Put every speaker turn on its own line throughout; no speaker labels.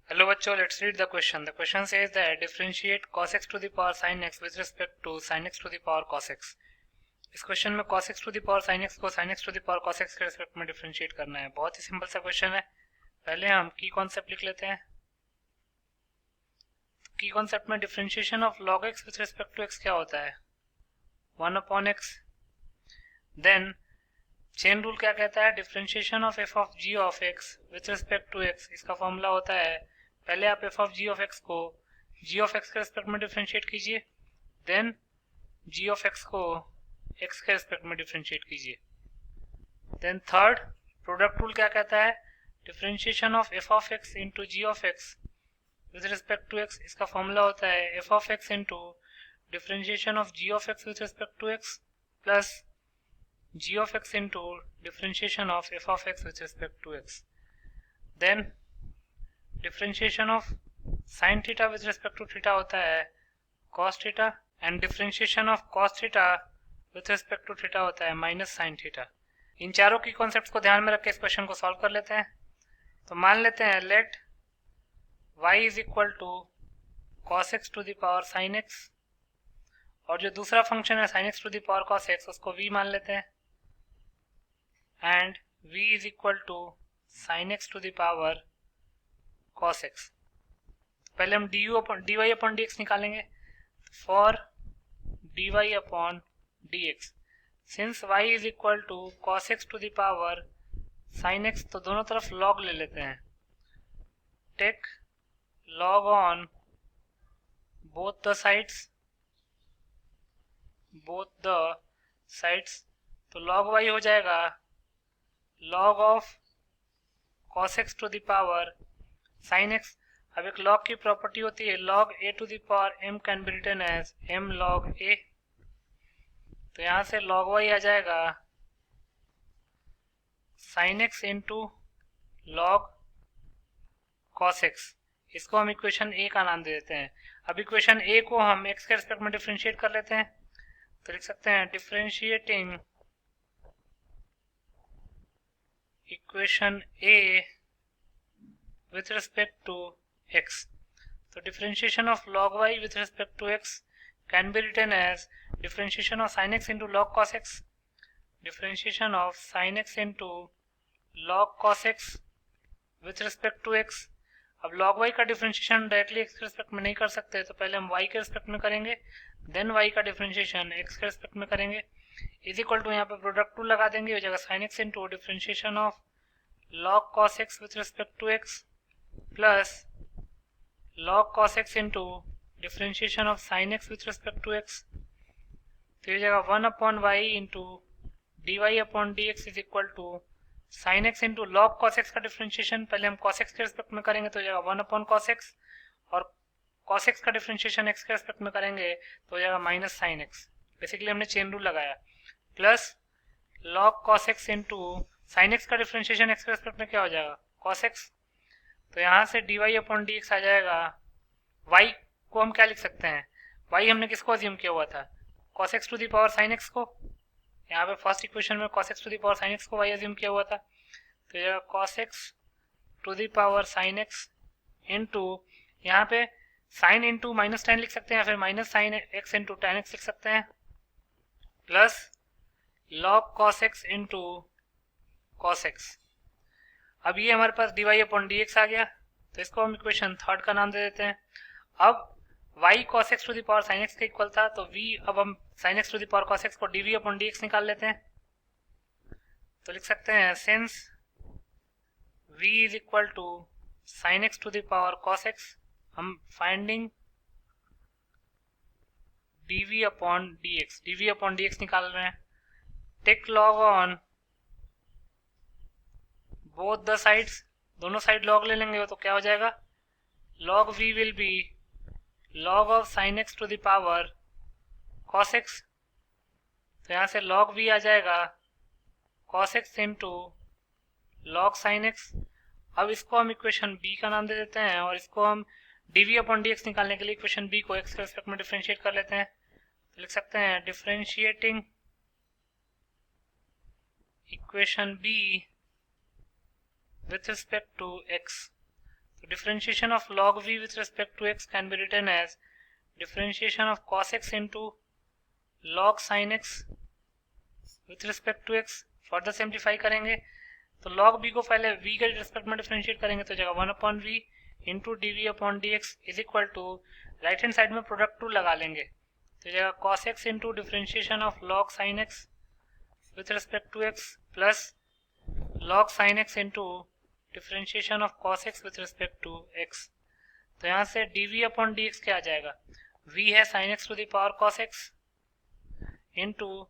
Hello बच्चों, let's read the question. The question says that differentiate cos x to the power sin x with respect to sin x to the power cos x. इस question में cos x to the power sin x को sin x to the power cos x के respect में differentiate करना है. बहुत ही simple सा question है. पहले हम की कॉन्सेप्ट लिख लेते हैं. की कॉन्सेप्ट में differentiation of log x with respect to x क्या होता है? 1 upon x. Then chain rule क्या कहता है? Differentiation of f of g of x with respect to x. इसका फॉर्मूला होता है, पहले आप f of g of x को g ऑफ x के रिस्पेक्ट में डिफरेंशिएट कीजिए, देन g ऑफ x को x के रिस्पेक्ट में डिफरेंशिएट कीजिए. देन थर्ड प्रोडक्ट रूल क्या कहता है? Differentiation of f of x into g of x with respect to x. इसका फॉर्मूला होता है f of x into differentiation of g of x with respect to x plus g of x into differentiation of f of x with respect to x. Then differentiation of sin theta with respect to theta होता है cos theta and differentiation of cos theta with respect to theta होता है minus sin theta. इन चारों की concepts को ध्यान में रख के इस क्वेश्चन को सॉल्व कर लेते हैं. तो मान लेते हैं late y is equal to cos x to the power sin x और जो दूसरा फंक्शन है sin x to the power cos x उसको v मान लेते हैं and v is equal to sin x to the power cos x. पहले हम dy upon dx निकालेंगे. for dy upon dx since y is equal to cos x to the power sin x तो दोनों तरफ log ले लेते हैं. take log on both the sides तो log y हो जाएगा log of cos x to the power sin x. अब एक log की प्रॉपर्टी होती है log a to the power m can be written as m log a. तो यहां से log y आ जाएगा sin x into log cos x. इसको हम इक्वेशन a का नाम दे देते हैं. अब इक्वेशन a को हम x के रिस्पेक्ट में डिफरेंशिएट कर लेते हैं. तो लिख सकते हैं differentiating equation a with respect to x. So differentiation of log y with respect to x can be written as differentiation of sin x into log cos x. Differentiation of sin x into log cos x with respect to x. अब log y का differentiation directly x के respect में नहीं कर सकते, तो पहले हम y के रिस्पेक्ट में करेंगे, देन y का डिफरेंशिएशन x के रिस्पेक्ट में करेंगे. इज इक्वल टू यहाँ पे प्रोडक्ट रूल लगा देंगे, हो जाएगा sin x into differentiation of log cos x with respect to x plus log cos x into differentiation of sin x with respect to x. तो ये जाएगा 1 upon y into dy upon dx is equal to sin x into log cos x का differentiation पहले हम cos x के respect में करेंगे तो हो जाएगा 1 अपॉन cos x और cos x का डिफरेंशिएशन x के रिस्पेक्ट में करेंगे तो हो जाएगा माइनस sin x. बेसिकली हमने चेन रूल लगाया plus log cos x into sin x का डिफरेंशिएशन x के रिस्पेक्ट में क्या हो जाएगा cos x. तो यहाँ से dy अपॉन dx आ जाएगा. y को हम क्या लिख सकते हैं? y हमने किसको अज्यूम किया हुआ था? cos x to the power sin x को. यहाँ पे फर्स्ट इक्वेशन में cos x to the power sin x को y अज्यूम किया हुआ था. तो ये cos x to the power sin x into यहाँ पे sin इंटू माइनस टेन लिख सकते हैं, फिर minus sin x into ten x लिख सकते हैं plus log cos x into cos x. अब ये हमारे पास dy अपॉन dx आ गया, तो इसको हम इक्वेशन थर्ड का नाम दे देते हैं. अब y cos x to the power sin x का इक्वल था, तो v अब हम sin x to the power cos x को dv अपॉन dx निकाल लेते हैं. तो लिख सकते हैं since v is equal to sin x to the power cos x, हम फाइंडिंग dv अपॉन dx निकाल रहे हैं. Take log on both the sides, दोनों साइड लॉग ले लेंगे तो क्या हो जाएगा log v will be log of sin x to the power cos x. तो यहाँ से log v आ जाएगा cos x into log sin x. अब इसको हम इक्वेशन b का नाम दे देते हैं और इसको हम dv अपॉन dx निकालने के लिए इक्वेशन b को x के रिस्पेक्ट में डिफरेंशिएट कर लेते हैं. तो लिख सकते हैं differentiating equation b with respect to x. So differentiation of log v with respect to x can be written as differentiation of cos x into log sin x with respect to x. Further simplify करेंगे तो log b को पहले v के respect में differentiate करेंगे तो जगह 1/v into dv/dx is equal to right hand side में प्रोडक्ट 2 लगा लेंगे तो जगह cos x into differentiation of log sin x with respect to x plus log sin x into differentiation of cos x with respect to x. तो यहाँ से dv/dx क्या आ जाएगा, v है sin x to the power cos x into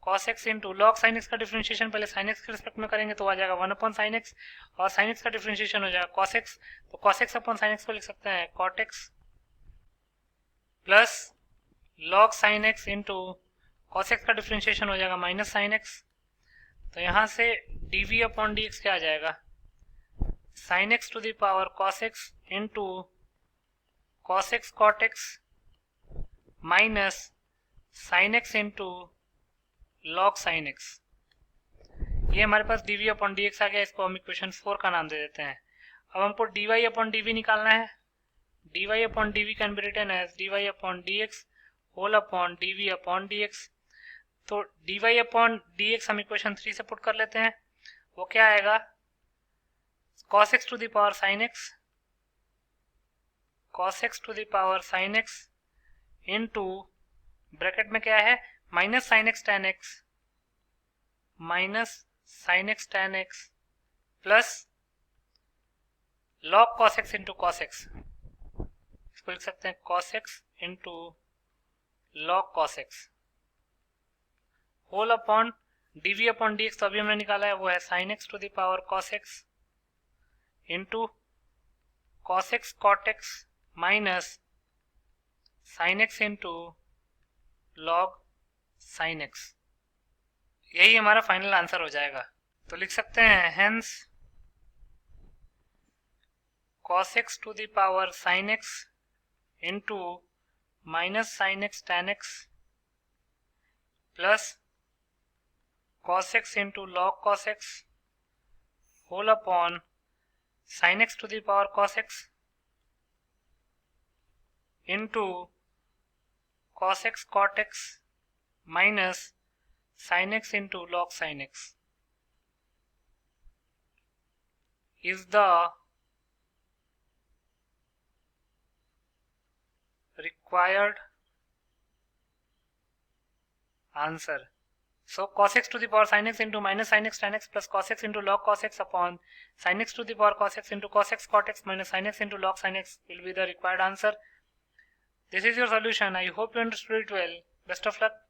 cos x into log sin x का differentiation पहले sin x के respect में करेंगे तो आ जाएगा 1/sin x और sin x का डिफरेंशिएशन हो जाएगा cos x, तो cos x upon sin x को लिख सकते हैं cot x plus log sin x into cos x का डिफरेंशिएशन हो जाएगा माइनस sin x. तो यहाँ से dv/dx क्या आ जाएगा, sin x to the power cos x into cos x cot x minus sin x into log sin x. ये हमारे पास dv/dx आ गया, इसको हम इक्वेशन 4 का नाम दे देते हैं. अब हमको dy/dv निकालना है. dy/dv can be written as dy/dx whole upon dv/dx. तो dy/dx हम इक्वेशन 3 से पुट कर लेते हैं. वो क्या आएगा, cos x to the power sin x, cos x to the power sin x into bracket में क्या है minus sin x tan x minus sin x tan x plus log cos x into cos x. इसको लिख सकते हैं cos x into log cos x whole upon dv/dx. तो अभी हमने निकाला है वो है sin x to the power cos x into cos x cot x minus sin x into log sin x. यही हमारा फाइनल आंसर हो जाएगा. तो लिख सकते हैं hence cos x to the power sin x into minus sin x tan x plus cos x into log cos x whole upon sin x to the power cos x into cos x cot x minus sin x into log sin x is the required answer. So cos x to the power sin x into minus sin x tan x plus cos x into log cos x upon sin x to the power cos x into cos x cot x minus sin x into log sin x will be the required answer. This is your solution. I hope you understood it well. Best of luck.